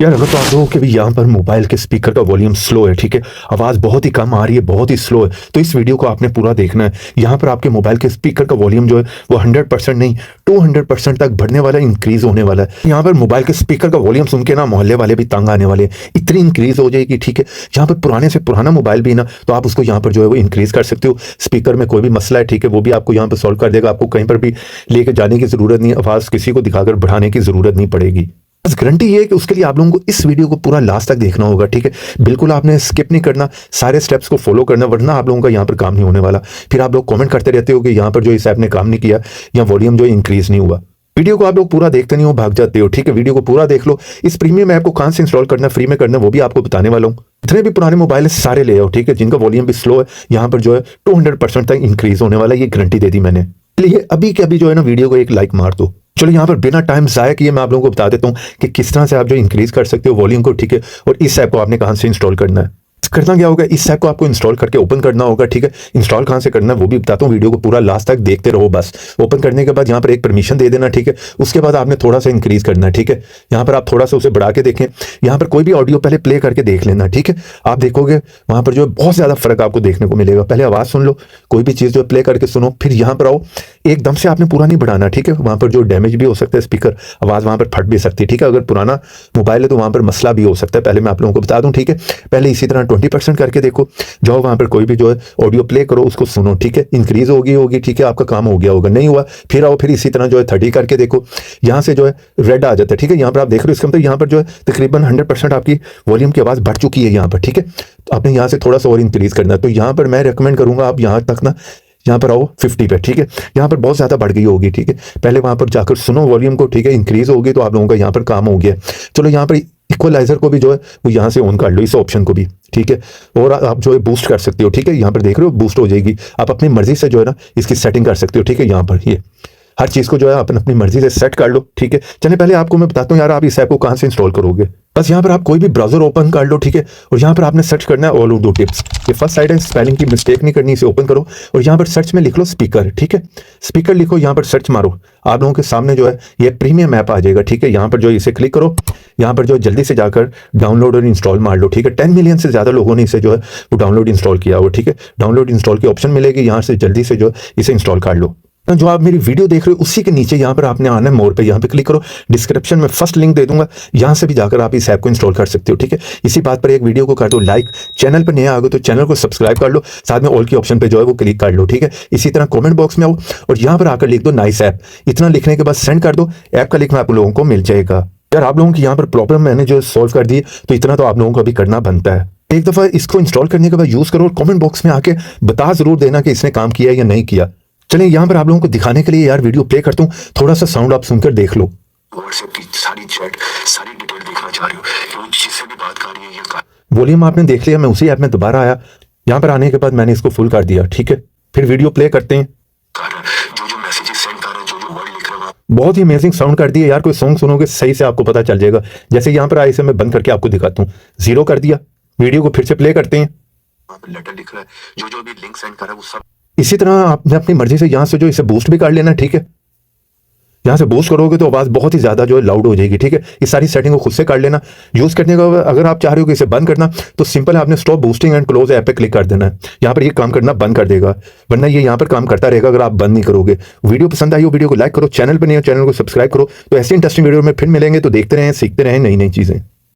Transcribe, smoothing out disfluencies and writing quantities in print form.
यार अगर तो आप लोगों के भी यहाँ पर मोबाइल के स्पीकर का वॉल्यूम स्लो है, ठीक है, आवाज़ बहुत ही कम आ रही है, बहुत ही स्लो है, तो इस वीडियो को आपने पूरा देखना है। यहाँ पर आपके मोबाइल के स्पीकर का वॉल्यूम जो है वो 100% नहीं 200% तक बढ़ने वाला है, इंक्रीज होने वाला है। यहाँ पर मोबाइल के स्पीकर का वॉल्यूम सुन के ना मोहल्ले वाले भी तंग आने वाले हैं, इतनी इंक्रीज हो जाएगी, ठीक है। यहाँ पर पुराने से पुराना मोबाइल भी ना तो आप उसको यहाँ पर जो है वो इंक्रीज कर सकते हो। स्पीकर में कोई भी मसला है, ठीक है, वो भी आपको यहाँ पर सॉल्व कर देगा। आपको कहीं पर भी लेके जाने की जरूरत नहीं, आवाज़ किसी को दिखाकर बढ़ाने की जरूरत नहीं पड़ेगी। बस गारंटी ये है कि उसके लिए आप लोगों को इस वीडियो को पूरा लास्ट तक देखना होगा, ठीक है। बिल्कुल आपने स्किप नहीं करना, सारे स्टेप्स को फॉलो करना, वरना आप लोगों का यहाँ पर काम नहीं होने वाला। फिर आप लोग कमेंट करते रहते हो कि यहाँ पर जो इस ऐप ने काम नहीं किया या वॉल्यूम जो इंक्रीज नहीं हुआ। वीडियो को आप लोग पूरा देखते नहीं हो, भाग जाते हो, ठीक है। वीडियो को पूरा देख लो। इस प्रीमियम ऐप को कहाँ से इंस्टॉल करना, फ्री में करना, वो भी आपको बताने वाला हूँ। इतने भी पुराने मोबाइल है सारे ले आओ, ठीक है, जिनका वॉल्यूम भी स्लो है, यहाँ पर जो है 200% तक इंक्रीज होने वाला है, ये गारंटी दे दी मैंने। इसलिए अभी के अभी जो है ना वीडियो को एक लाइक मार दो। चलो यहाँ पर बिना टाइम ज़ाया किए मैं आप लोगों को बता देता हूँ कि किस तरह से आप जो इंक्रीज कर सकते हो वॉल्यूम को, ठीक है, और इस ऐप को आपने कहाँ से इंस्टॉल करना है। करना क्या होगा, इस ऐप को आपको इंस्टॉल करके ओपन करना होगा, ठीक है। इंस्टॉल कहाँ से करना है वो भी बताता हूँ, वीडियो को पूरा लास्ट तक देखते रहो। बस ओपन करने के बाद यहाँ पर एक परमिशन दे देना, ठीक है। उसके बाद आपने थोड़ा सा इंक्रीज करना है, ठीक है। यहाँ पर आप थोड़ा सा उसे बढ़ा के देखें। यहाँ पर कोई भी ऑडियो पहले प्ले करके देख लेना, ठीक है। आप देखोगे वहाँ पर जो है बहुत ज़्यादा फर्क आपको देखने को मिलेगा। पहले आवाज़ सुन लो, कोई भी चीज़ जो प्ले करके सुनो, फिर यहाँ पर आओ। एकदम से आपने पूरा नहीं बढ़ाना, ठीक है। वहाँ पर जो डैमेज भी हो सकता है स्पीकर, आवाज़ वहाँ पर फट भी सकती है, ठीक है। अगर पुराना मोबाइल है तो वहाँ पर मसला भी हो सकता है, पहले मैं आप लोगों को बता दूँ, ठीक है। पहले इसी तरह 20% करके देखो, जाओ वहाँ पर कोई भी जो है ऑडियो प्ले करो, उसको सुनो, ठीक है। इंक्रीज होगी, ठीक है, आपका काम हो गया होगा। नहीं हुआ फिर आओ, फिर इसी तरह जो है 30 करके देखो, यहाँ से जो है रेड आ जाता है, ठीक है। यहाँ पर आप देख रहे हो, इसका मतलब यहाँ पर जो है तकरीबन 100% आपकी वॉल्यूम की आवाज़ बढ़ चुकी है यहाँ पर, ठीक है। तो आपने यहाँ से थोड़ा सा और इंक्रीज करना है। तो यहाँ पर मैं रिकमेंड करूँगा आप यहाँ तक ना, यहाँ पर आओ 50 पे, ठीक है। यहाँ पर बहुत ज़्यादा बढ़ गई होगी, ठीक है। पहले वहाँ पर जाकर सुनो वॉल्यूम को, ठीक है। इंक्रीज होगी तो आप लोगों का यहाँ पर काम हो गया। चलो यहाँ पर इक्वलाइजर को भी जो है वो यहाँ से ऑन कर लो, इस ऑप्शन को भी, ठीक है। और आप जो है बूस्ट कर सकते हो, ठीक है। यहाँ पर देख रहे हो बूस्ट हो जाएगी। आप अपनी मर्जी से जो है ना इसकी सेटिंग कर सकते हो, ठीक है। यहाँ पर ये हर चीज़ को जो है आप अपनी मर्जी से सेट कर लो, ठीक है। चलिए पहले आपको मैं बताता हूँ यार आप इस ऐप को कहाँ से इंस्टॉल करोगे। बस यहाँ पर आप कोई भी ब्राउजर ओपन कर लो, ठीक है। और यहाँ पर आपने सर्च करना है ऑल उर्दू टिप्स। ये फर्स्ट साइड है, स्पेलिंग की मिस्टेक नहीं करनी, इसे ओपन करो और यहाँ पर सर्च में लिख लो स्पीकर, ठीक है। स्पीकर लिखो, यहाँ पर सर्च मारो, आप लोगों के सामने जो है ये प्रीमियम ऐप आ जाएगा, ठीक है। यहाँ पर जो इसे क्लिक करो, यहाँ पर जो जल्दी से जाकर डाउनलोड और इंस्टॉल मार लो, ठीक है। 10 मिलियन से ज़्यादा लोगों ने इसे जो है वो डाउनलोड इंस्टॉल किया हो, ठीक है। डाउनलोड इंस्टॉल की ऑप्शन मिलेगी, यहाँ से जल्दी से जो इसे इंस्टॉल कर लो। जो आप मेरी वीडियो देख रहे हो उसी के नीचे यहाँ पर आपने आना है मोर पे, यहाँ पे क्लिक करो। डिस्क्रिप्शन में फर्स्ट लिंक दे दूंगा, यहाँ से भी जाकर आप इस ऐप को इंस्टॉल कर सकते हो, ठीक है। इसी बात पर एक वीडियो को कर दो लाइक, चैनल पर नए आ गए तो चैनल को सब्सक्राइब कर लो, साथ में ऑल की ऑप्शन पे जो है वो क्लिक कर लो, ठीक है। इसी तरह कमेंट बॉक्स में आओ और यहाँ पर आकर लिख दो नाइस ऐप। इतना लिखने के बाद सेंड कर दो, ऐप का लिंक आप लोगों को मिल जाएगा। यार आप लोगों की यहाँ पर प्रॉब्लम मैंने जो सॉल्व कर दी, तो इतना तो आप लोगों को अभी करना बनता है। एक दफ़ा इसको इंस्टॉल करने के बाद यूज़ करो और कमेंट बॉक्स में आके बता ज़रूर देना कि इसने काम किया या नहीं किया। चलिए यहाँ पर आप लोगों को दिखाने के लिए यार वीडियो प्ले करता हूँ, थोड़ा सा साउंड आप सुनकर देख लो। व्हाट्सएप की सारी चैट, सारी डिटेल देखना चाह रहे हो कि जिससे भी बात कर रही है ये वॉल्यूम आपने देख लिया, मैं उसी ऐप में दोबारा आया, यहाँ पर आने के बाद मैंने इसको फुल कर दिया, ठीक है। फिर वीडियो प्ले करते हैं। जो मैसेजेस सेंड कर रहे हैं, जो वर्ड लिख रहे हैं, बहुत ही अमेजिंग साउंड कर दिया यार। कोई सॉन्ग सुनोगे सही से आपको पता चल जाएगा। जैसे यहाँ पर आए, इसे मैं बंद करके आपको दिखाता हूँ, 0 कर दिया। वीडियो को फिर से प्ले करते हैं। लेटर लिख रहा है, जो भी लिंक सेंड कर रहा है वो सब। इसी तरह आपने अपनी मर्जी से यहाँ से जो इसे बूस्ट भी कर लेना, ठीक है। यहाँ से बूस्ट करोगे तो आवाज़ बहुत ही ज़्यादा जो है लाउड हो जाएगी, ठीक है। इस सारी सेटिंग को खुद से कर लेना। यूज़ करने का अगर आप चाह रहे हो कि इसे बंद करना, तो सिंपल आपने stop boosting and close app पे क्लिक कर देना है। यहाँ पर ये काम करना बंद कर देगा, वरना ये यहाँ पर काम करता रहेगा अगर आप बंद नहीं करोगे। वीडियो पसंद आई हो, वीडियो को लाइक करो, चैनल पर नहीं हो चैनल को सब्सक्राइब करो। तो ऐसी इंटरेस्टिंग वीडियो में फिर मिलेंगे, तो देखते रहें, सीखते रहें नई नई चीज़ें।